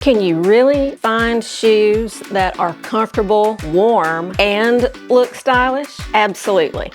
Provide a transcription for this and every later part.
Can you really find shoes that are comfortable, warm, and look stylish? Absolutely.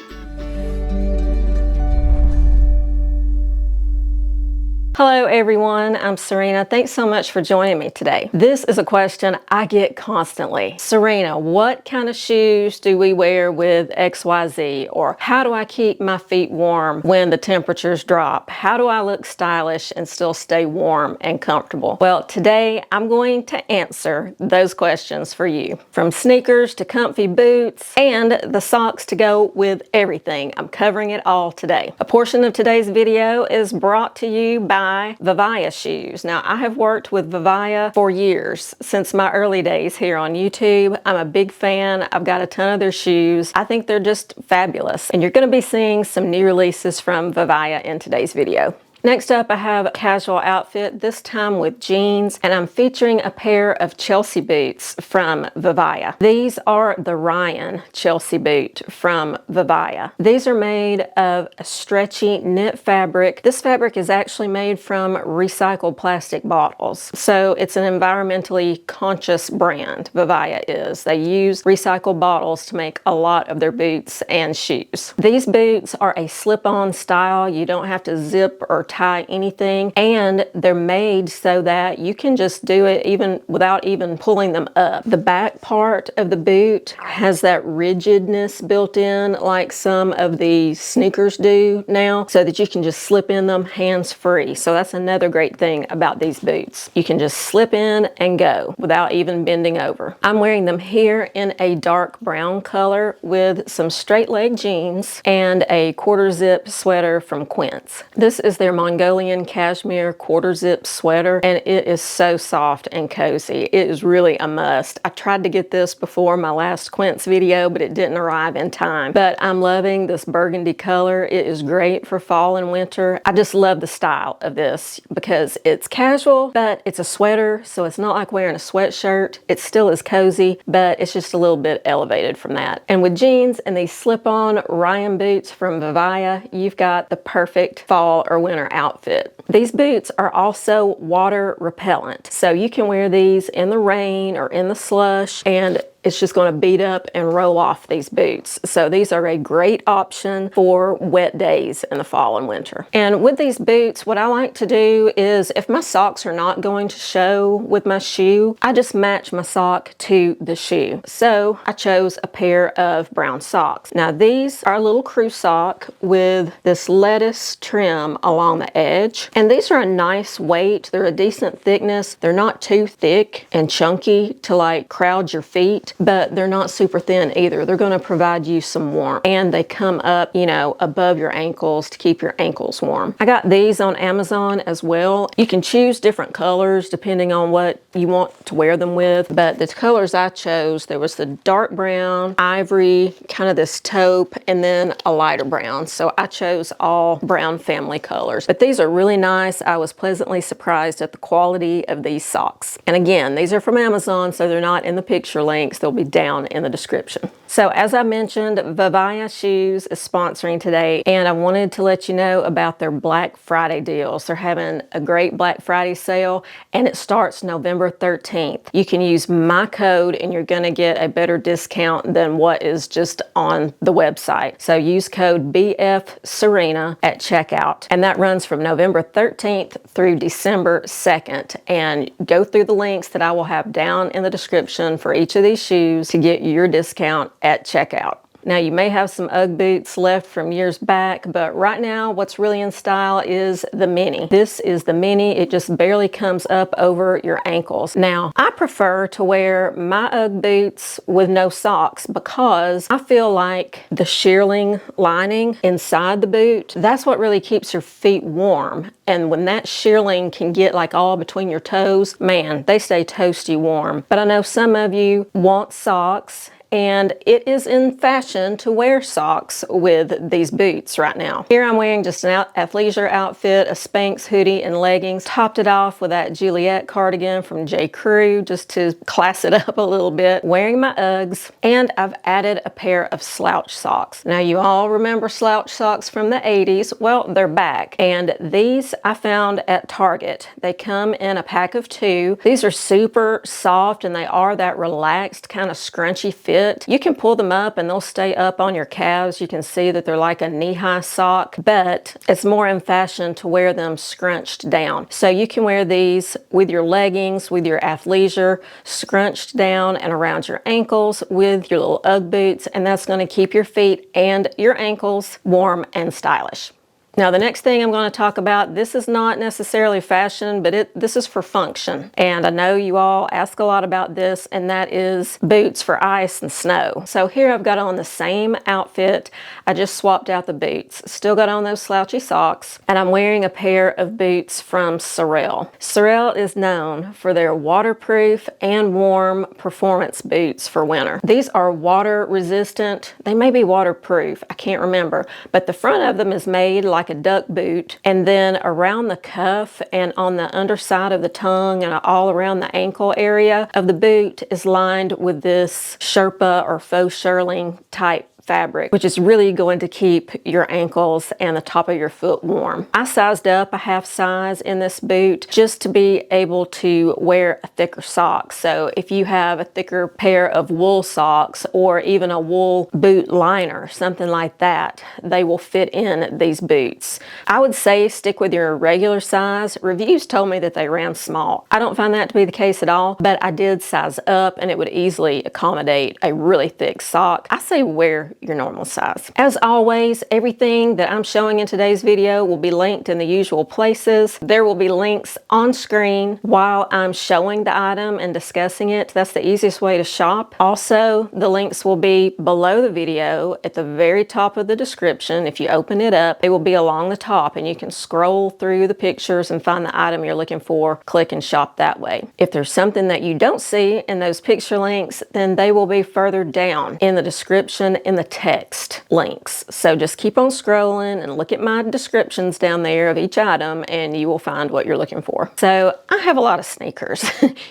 Hello everyone, I'm Serena. Thanks so much for joining me today. This is a question I get constantly. Serena, what kind of shoes do we wear with XYZ? Or how do I keep my feet warm when the temperatures drop? How do I look stylish and still stay warm and comfortable? Well, today I'm going to answer those questions for you. From sneakers to comfy boots and the socks to go with everything. I'm covering it all today. A portion of today's video is brought to you by FOYER shoes. Now, I have worked with FOYER for years, since my early days here on YouTube. I'm a big fan. I've got a ton of their shoes. I think they're just fabulous. And you're going to be seeing some new releases from FOYER in today's video. Next up, I have a casual outfit, this time with jeans, and I'm featuring a pair of Chelsea boots from FOYER. These are the Ryan Chelsea boot from FOYER. These are made of a stretchy knit fabric. This fabric is actually made from recycled plastic bottles. So it's an environmentally conscious brand, FOYER is. They use recycled bottles to make a lot of their boots and shoes. These boots are a slip-on style. You don't have to zip or tie anything, and they're made so that you can just do it even without even pulling them up. The back part of the boot has that rigidness built in like some of the sneakers do now, so that you can just slip in them hands-free. So that's another great thing about these boots. You can just slip in and go without even bending over. I'm wearing them here in a dark brown color with some straight leg jeans and a quarter zip sweater from Quince. This is their Mongolian cashmere quarter zip sweater, and it is so soft and cozy. It is really a must. I tried to get this before my last Quince video, but it didn't arrive in time. But I'm loving this burgundy color. It is great for fall and winter. I just love the style of this because it's casual, but it's a sweater, so it's not like wearing a sweatshirt. It still is cozy, but it's just a little bit elevated from that. And with jeans and these slip-on Ryan boots from FOYER, you've got the perfect fall or winter outfit. These boots are also water repellent, so you can wear these in the rain or in the slush, and it's just going to beat up and roll off these boots. So these are a great option for wet days in the fall and winter. And with these boots, what I like to do is, if my socks are not going to show with my shoe, I just match my sock to the shoe. So I chose a pair of brown socks. Now these are a little crew sock with this lettuce trim along the edge. And these are a nice weight. They're a decent thickness. They're not too thick and chunky to like crowd your feet, but they're not super thin either. They're going to provide you some warmth, and they come up, you know, above your ankles to keep your ankles warm. I got these on Amazon as well. You can choose different colors depending on what you want to wear them with, but the colors I chose, there was the dark brown, ivory, kind of this taupe, and then a lighter brown. So I chose all brown family colors, but these are really nice. I was pleasantly surprised at the quality of these socks. And again, these are from Amazon, so they're not in the picture links. They'll be down in the description. So as I mentioned, FOYER Shoes is sponsoring today, and I wanted to let you know about their Black Friday deals. They're having a great Black Friday sale, and it starts November 13th. You can use my code and you're gonna get a better discount than what is just on the website. So use code BFSerena at checkout, and that runs from November 13th through December 2nd. And go through the links that I will have down in the description for each of these shoes to get your discount at checkout. Now, you may have some UGG boots left from years back, but right now what's really in style is the mini. This is the mini. It just barely comes up over your ankles. Now, I prefer to wear my UGG boots with no socks because I feel like the shearling lining inside the boot, that's what really keeps your feet warm. And when that shearling can get like all between your toes, man, they stay toasty warm. But I know some of you want socks, and it is in fashion to wear socks with these boots right now. Here I'm wearing just an athleisure outfit, a Spanx hoodie and leggings, topped it off with that Juliet cardigan from J. Crew just to class it up a little bit, wearing my Uggs, and I've added a pair of slouch socks. Now you all remember slouch socks from the 80s. Well, they're back, and these I found at Target. They come in a pack of 2. These are super soft and they are that relaxed kind of scrunchy fit. You can pull them up and they'll stay up on your calves. You can see that they're like a knee-high sock, but it's more in fashion to wear them scrunched down. So you can wear these with your leggings, with your athleisure, scrunched down and around your ankles with your little Ugg boots, and that's going to keep your feet and your ankles warm and stylish. Now the next thing I'm going to talk about, this is not necessarily fashion, but this is for function. And I know you all ask a lot about this, and that is boots for ice and snow. So here I've got on the same outfit. I just swapped out the boots. Still got on those slouchy socks, and I'm wearing a pair of boots from Serena. Serena is known for their waterproof and warm performance boots for winter. These are water resistant. They may be waterproof, I can't remember, but the front of them is made like a duck boot, and then around the cuff and on the underside of the tongue and all around the ankle area of the boot is lined with this Sherpa or faux shearling type fabric, which is really going to keep your ankles and the top of your foot warm. I sized up a half size in this boot just to be able to wear a thicker sock. So if you have a thicker pair of wool socks or even a wool boot liner, something like that, they will fit in these boots. I would say stick with your regular size. Reviews told me that they ran small. I don't find that to be the case at all, but I did size up and it would easily accommodate a really thick sock. I say wear your normal size. As always, everything that I'm showing in today's video will be linked in the usual places. There will be links on screen while I'm showing the item and discussing it. That's the easiest way to shop. Also, the links will be below the video at the very top of the description. If you open it up, they will be along the top and you can scroll through the pictures and find the item you're looking for, click and shop that way. If there's something that you don't see in those picture links, then they will be further down in the description in the text links. So just keep on scrolling and look at my descriptions down there of each item and you will find what you're looking for. So I have a lot of sneakers.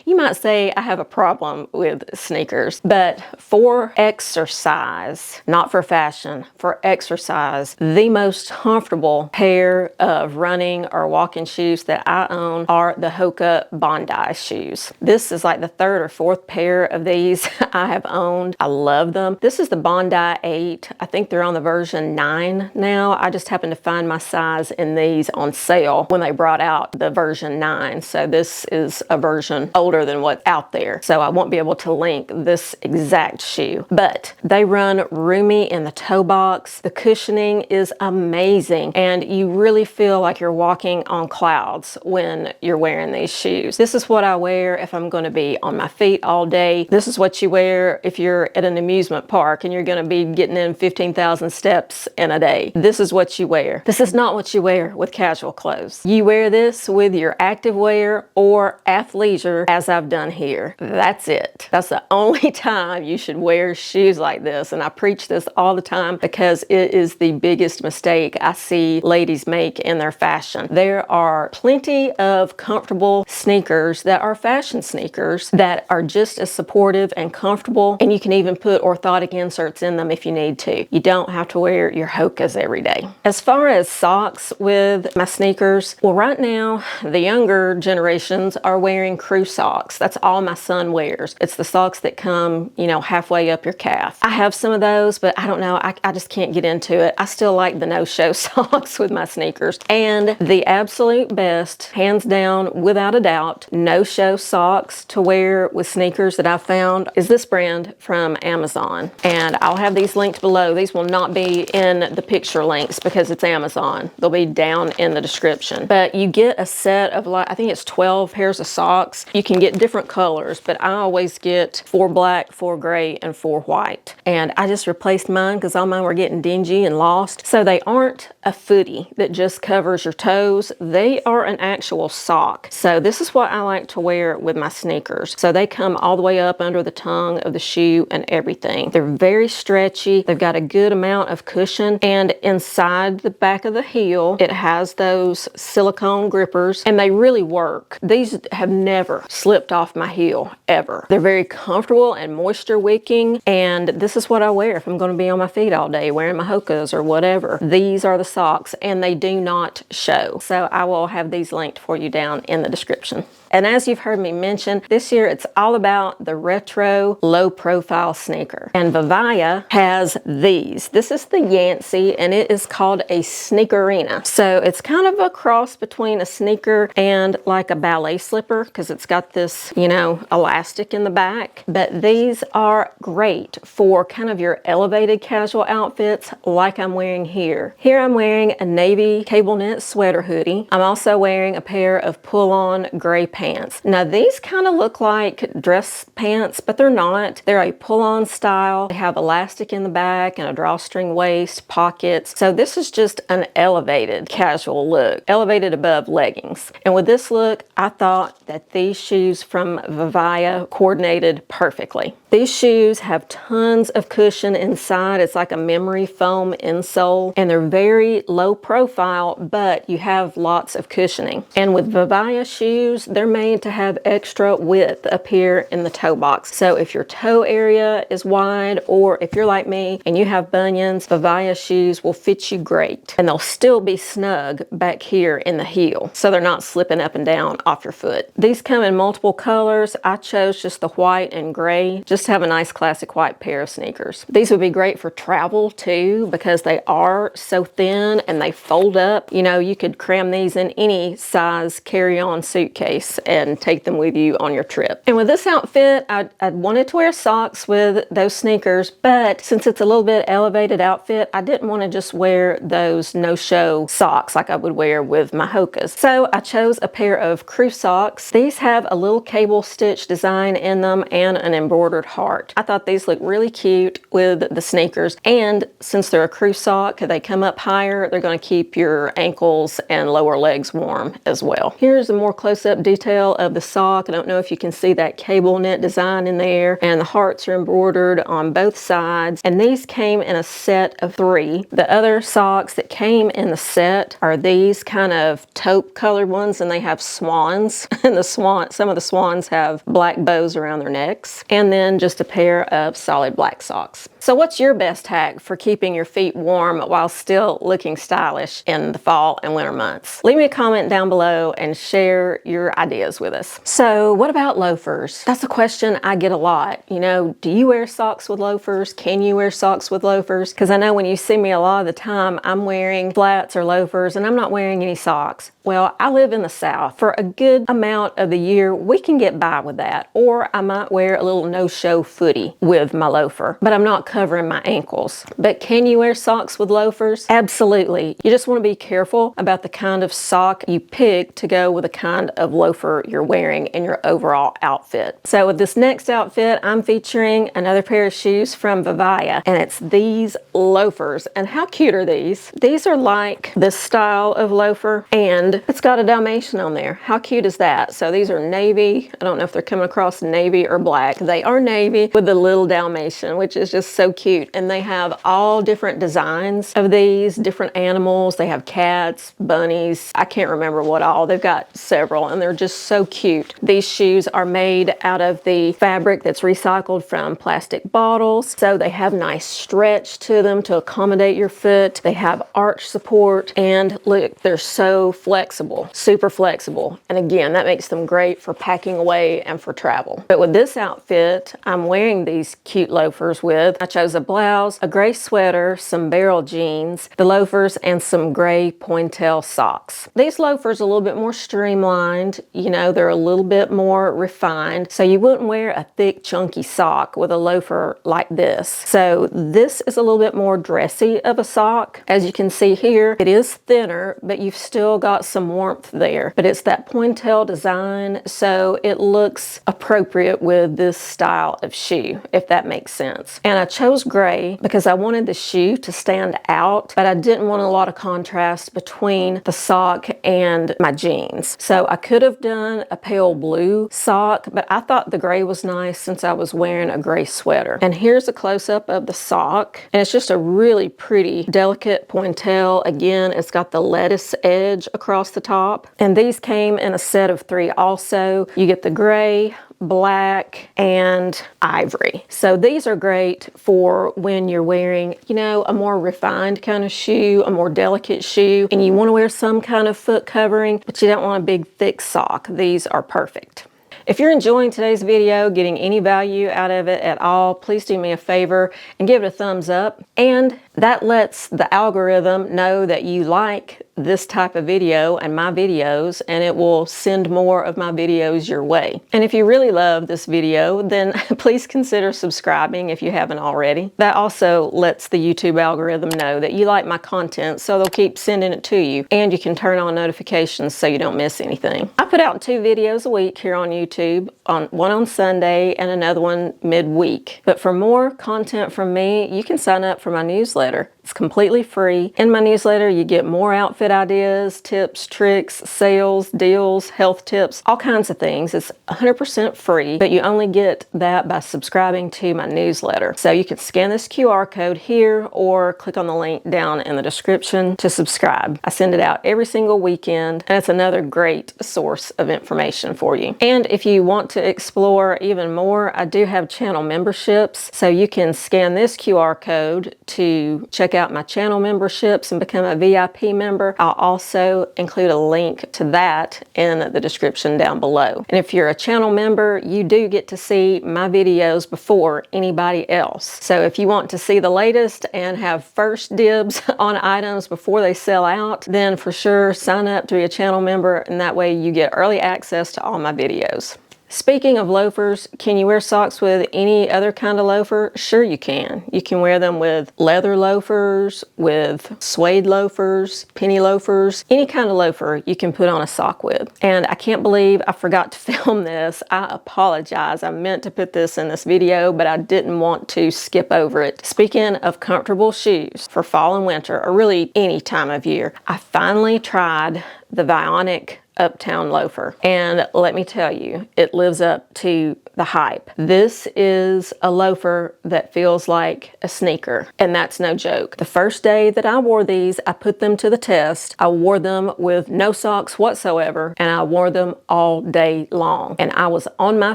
You might say I have a problem with sneakers, but for exercise, not for fashion, for exercise, the most comfortable pair of running or walking shoes that I own are the Hoka Bondi shoes. This is like the 3rd or 4th pair of these I have owned. I love them. This is the Bondi 8. I think they're on the version 9 now. I just happened to find my size in these on sale when they brought out the version 9. So this is a version older than what's out there. So I won't be able to link this exact shoe, but they run roomy in the toe box. The cushioning is amazing and you really feel like you're walking on clouds when you're wearing these shoes. This is what I wear if I'm going to be on my feet all day. This is what you wear if you're at an amusement park and you're going to be getting in 15,000 steps in a day. This is what you wear. This is not what you wear with casual clothes. You wear this with your active wear or athleisure, as I've done here. That's it. That's the only time you should wear shoes like this, and I preach this all the time because it is the biggest mistake I see ladies make in their fashion. There are plenty of comfortable sneakers that are fashion sneakers that are just as supportive and comfortable, and you can even put orthotic inserts in them if you need to. You don't have to wear your Hokas every day. As far as socks with my sneakers, well, right now the younger generations are wearing crew socks. That's all my son wears. It's the socks that come, you know, halfway up your calf. I have some of those, but I don't know, I just can't get into it. I still like the no-show socks with my sneakers. And the absolute best, hands down, without a doubt, no-show socks to wear with sneakers that I've found is this brand from Amazon. And I'll have these these linked below. These will not be in the picture links because it's Amazon. They'll be down in the description. But you get a set of, like, I think it's 12 pairs of socks. You can get different colors, but I always get 4 black, 4 gray, and 4 white. And I just replaced mine because all mine were getting dingy and lost. So they aren't a footie that just covers your toes. They are an actual sock. So this is what I like to wear with my sneakers. So they come all the way up under the tongue of the shoe and everything. They're very stretchy. They've got a good amount of cushion, and inside the back of the heel, it has those silicone grippers, and they really work. These have never slipped off my heel, ever. They're very comfortable and moisture wicking, and this is what I wear if I'm going to be on my feet all day wearing my hokas or whatever. These are the socks, and they do not show. So I will have these linked for you down in the description. And as you've heard me mention, this year it's all about the retro low profile sneaker. And Vivaya has these. This is the Yancey, and it is called a Sneakerina. So it's kind of a cross between a sneaker and like a ballet slipper because it's got this, you know, elastic in the back. But these are great for kind of your elevated casual outfits like I'm wearing here. Here I'm wearing a navy cable knit sweater hoodie. I'm also wearing a pair of pull-on gray pants. Now these kind of look like dress pants, but they're not. They're a pull-on style. They have elastic in the back and a drawstring waist, pockets. So this is just an elevated casual look, elevated above leggings. And with this look, I thought that these shoes from Vivaya coordinated perfectly. These shoes have tons of cushion inside. It's like a memory foam insole, and they're very low profile, but you have lots of cushioning. And with Vivaya shoes, they're made to have extra width up here in the toe box. So if your toe area is wide, or if you're like me and you have bunions, Vivaya shoes will fit you great. And they'll still be snug back here in the heel, so they're not slipping up and down off your foot. These come in multiple colors. I chose just the white and gray, just to have a nice classic white pair of sneakers. These would be great for travel too because they are so thin and they fold up. You know, you could cram these in any size carry-on suitcase and take them with you on your trip. And with this outfit, I wanted to wear socks with those sneakers, but since it's a little bit elevated outfit, I didn't want to just wear those no-show socks like I would wear with my hokas. So I chose a pair of crew socks. These have a little cable stitch design in them and an embroidered heart. I thought these look really cute with the sneakers, and since they're a crew sock, they come up higher, they're going to keep your ankles and lower legs warm as well. Here's a more close-up detail of the sock. I don't know if you can see that cable knit design in there, and the hearts are embroidered on both sides, and these came in a set of 3. The other socks that came in the set are these kind of taupe colored ones, and they have swans and some of the swans have black bows around their necks, and then just a pair of solid black socks. So what's your best hack for keeping your feet warm while still looking stylish in the fall and winter months? Leave me a comment down below and share your ideas with us. So what about loafers? That's a question I get a lot. You know, do you wear socks with loafers? Can you wear socks with loafers? Because I know when you see me a lot of the time, I'm wearing flats or loafers and I'm not wearing any socks. Well, I live in the South. For a good amount of the year, we can get by with that. Or I might wear a little no-show footie with my loafer, but I'm not covering my ankles. But can you wear socks with loafers? Absolutely. You just want to be careful about the kind of sock you pick to go with the kind of loafer you're wearing in your overall outfit. So with this next outfit, I'm featuring another pair of shoes from Vivaya, and it's these loafers. And how cute are these? These are like this style of loafer, and it's got a Dalmatian on there. How cute is that? So these are navy. I don't know if they're coming across navy or black. They are navy with the little Dalmatian, which is just so cute. And they have all different designs of these different animals. They have cats, bunnies. I can't remember what all. They've got several, and they're just so cute. These shoes are made out of the fabric that's recycled from plastic bottles. So they have nice stretch to them to accommodate your foot. They have arch support, and look, they're so flexible, super flexible. And again, that makes them great for packing away and for travel. But with this outfit, I'm wearing these cute loafers with. I chose a blouse, a gray sweater, some barrel jeans, the loafers, and some gray pointel socks. These loafers are a little bit more streamlined. You know, they're a little bit more refined. So you wouldn't wear a thick, chunky sock with a loafer like this. So this is a little bit more dressy of a sock. As you can see here, it is thinner, but you've still got some warmth there. But it's that pointel design, so it looks appropriate with this style of shoe, if that makes sense. And I chose gray because I wanted the shoe to stand out, but I didn't want a lot of contrast between the sock and my jeans. So I could have done a pale blue sock, but I thought the gray was nice since I was wearing a gray sweater. And here's a close-up of the sock, and it's just a really pretty, delicate pointel. Again, it's got the lettuce edge across the top. And these came in a set of 3 also. You get the gray, black, and ivory. So these are great for when you're wearing, you know, a more refined kind of shoe, a more delicate shoe, and you want to wear some kind of foot covering, but you don't want a big thick sock. These are perfect. If you're enjoying today's video, getting any value out of it at all, please do me a favor and give it a thumbs up. And that lets the algorithm know that you like this type of video and my videos, and it will send more of my videos your way. And if you really love this video, then please consider subscribing if you haven't already. That also lets the YouTube algorithm know that you like my content, so they'll keep sending it to you. And you can turn on notifications so you don't miss anything. I put out 2 videos a week here on YouTube, one on Sunday and another one midweek. But for more content from me, you can sign up for my newsletter. It's completely free. In my newsletter, you get more outfit ideas, tips, tricks, sales, deals, health tips, all kinds of things. It's 100% free, but you only get that by subscribing to my newsletter. So you can scan this QR code here or click on the link down in the description to subscribe. I send it out every single weekend, and it's another great source of information for you. And if you want to explore even more, I do have channel memberships. So you can scan this QR code to check out my channel memberships and become a VIP member. I'll also include a link to that in the description down below. And if you're a channel member, you do get to see my videos before anybody else. So if you want to see the latest and have first dibs on items before they sell out, then for sure sign up to be a channel member, and that way you get early access to all my videos. Speaking of loafers, can you wear socks with any other kind of loafer? Sure you can. You can wear them with leather loafers, with suede loafers, penny loafers, any kind of loafer you can put on a sock with. And I can't believe I forgot to film this. I apologize. I meant to put this in this video, but I didn't want to skip over it. Speaking of comfortable shoes for fall and winter, or really any time of year, I finally tried the Vionic Uptown loafer, and let me tell you, it lives up to the hype. This is a loafer that feels like a sneaker, and that's no joke. The first day that I wore these, I put them to the test. I wore them with no socks whatsoever, and I wore them all day long. And I was on my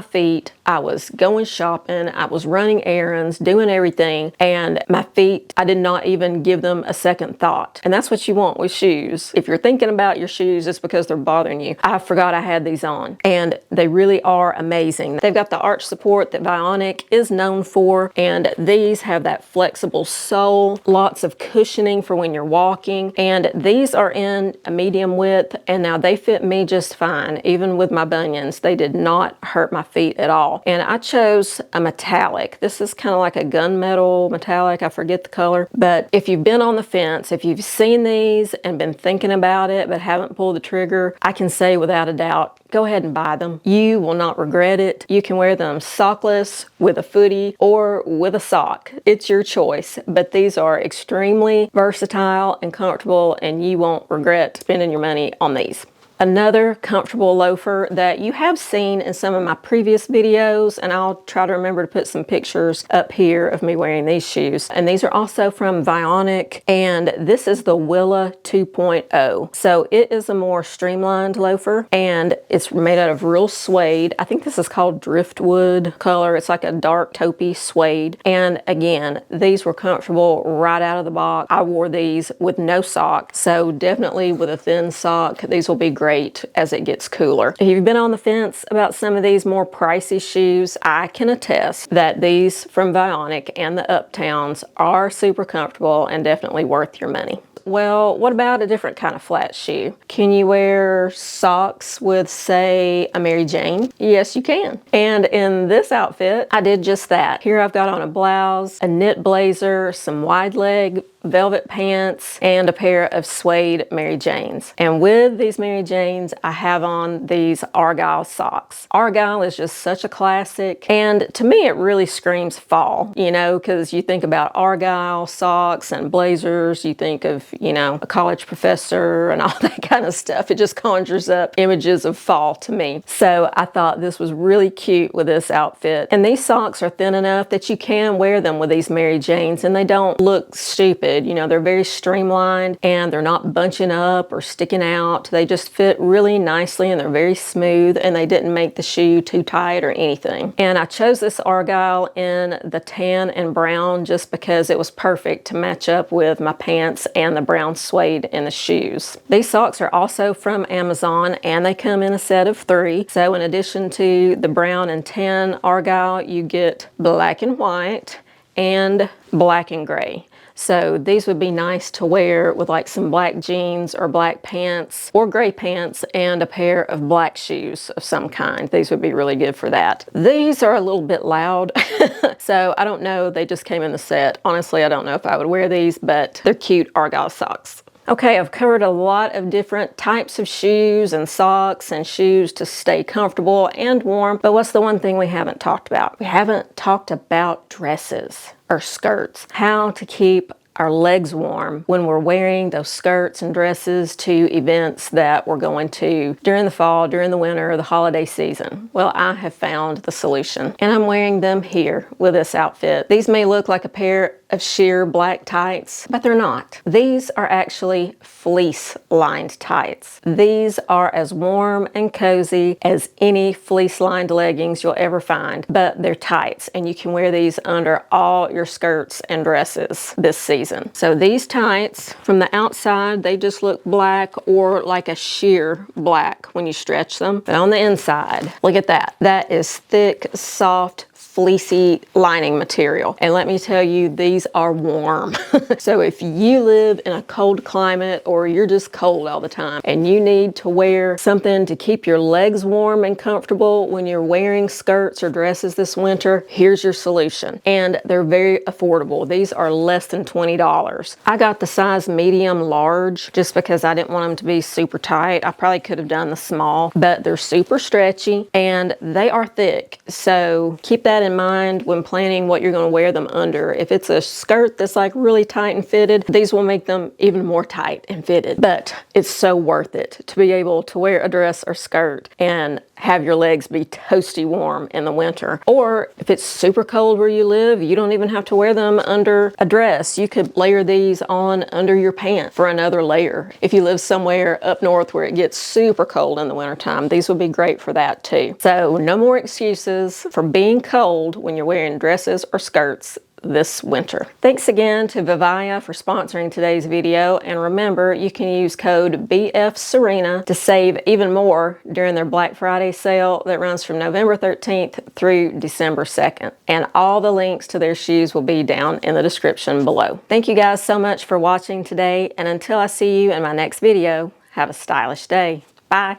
feet, I was going shopping, I was running errands, doing everything, and my feet, I did not even give them a second thought. And that's what you want with shoes. If you're thinking about your shoes, it's because they're bothering you. I forgot I had these on, and they really are amazing. They've got the arch support that Vionic is known for, and these have that flexible sole, lots of cushioning for when you're walking, and these are in a medium width, and now they fit me just fine. Even with my bunions, they did not hurt my feet at all. And I chose a metallic. This is kind of like a gunmetal metallic. I forget the color, but if you've been on the fence, if you've seen these and been thinking about it but haven't pulled the trigger, I can say without a doubt, go ahead and buy them. You will not regret it. You can wear them sockless, with a footie, or with a sock. It's your choice, but these are extremely versatile and comfortable, and you won't regret spending your money on these. Another comfortable loafer that you have seen in some of my previous videos, and I'll try to remember to put some pictures up here of me wearing these shoes. And these are also from Vionic, and this is the Willa 2.0. So it is a more streamlined loafer, and it's made out of real suede. I think this is called driftwood color. It's like a dark taupey suede. And again, these were comfortable right out of the box. I wore these with no sock, so definitely with a thin sock, these will be great great as it gets cooler. If you've been on the fence about some of these more pricey shoes, I can attest that these from Vionic and the Uptowns are super comfortable and definitely worth your money. Well, what about a different kind of flat shoe? Can you wear socks with, say, a Mary Jane? Yes, you can. And in this outfit, I did just that. Here I've got on a blouse, a knit blazer, some wide leg velvet pants, and a pair of suede Mary Janes. And with these Mary Janes, I have on these Argyle socks. Argyle is just such a classic, and to me it really screams fall, you know, because you think about Argyle socks and blazers, you think of, you know, a college professor and all that kind of stuff. It just conjures up images of fall to me. So I thought this was really cute with this outfit. And these socks are thin enough that you can wear them with these Mary Janes and they don't look stupid. You know, they're very streamlined and they're not bunching up or sticking out. They just fit really nicely and they're very smooth, and they didn't make the shoe too tight or anything. And I chose this Argyle in the tan and brown just because it was perfect to match up with my pants and the brown suede in the shoes. These socks are also from Amazon and they come in a set of 3. So in addition to the brown and tan Argyle, you get black and white and black and gray. So these would be nice to wear with like some black jeans or black pants or gray pants and a pair of black shoes of some kind. These would be really good for that. These are a little bit loud, so I don't know. They just came in the set. Honestly, I don't know if I would wear these, but they're cute Argyle socks. Okay, I've covered a lot of different types of shoes and socks and shoes to stay comfortable and warm, but what's the one thing we haven't talked about? We haven't talked about dresses or skirts. How to keep our legs warm when we're wearing those skirts and dresses to events that we're going to during the fall, during the winter, or the holiday season. Well, I have found the solution, and I'm wearing them here with this outfit. These may look like a pair of sheer black tights, but they're not. These are actually fleece-lined tights. These are as warm and cozy as any fleece-lined leggings you'll ever find, but they're tights, and you can wear these under all your skirts and dresses this season. So these tights, from the outside, they just look black or like a sheer black when you stretch them, but on the inside, look at that. That is thick, soft, fleecy lining material. And let me tell you, these are warm. So if you live in a cold climate or you're just cold all the time and you need to wear something to keep your legs warm and comfortable when you're wearing skirts or dresses this winter, here's your solution. And they're very affordable. These are less than $20. I got the size medium large just because I didn't want them to be super tight. I probably could have done the small, but they're super stretchy and they are thick. So keep that in mind when planning what you're going to wear them under. If it's a skirt that's like really tight and fitted, these will make them even more tight and fitted. But it's so worth it to be able to wear a dress or skirt and have your legs be toasty warm in the winter. Or if it's super cold where you live, you don't even have to wear them under a dress. You could layer these on under your pants for another layer. If you live somewhere up north where it gets super cold in the wintertime, these would be great for that too. So no more excuses for being cold when you're wearing dresses or skirts this winter. Thanks again to Vivaya for sponsoring today's video, and remember, you can use code BFSerena to save even more during their Black Friday sale that runs from November 13th through December 2nd. And all the links to their shoes will be down in the description below. Thank you guys so much for watching today, and until I see you in my next video, have a stylish day. Bye.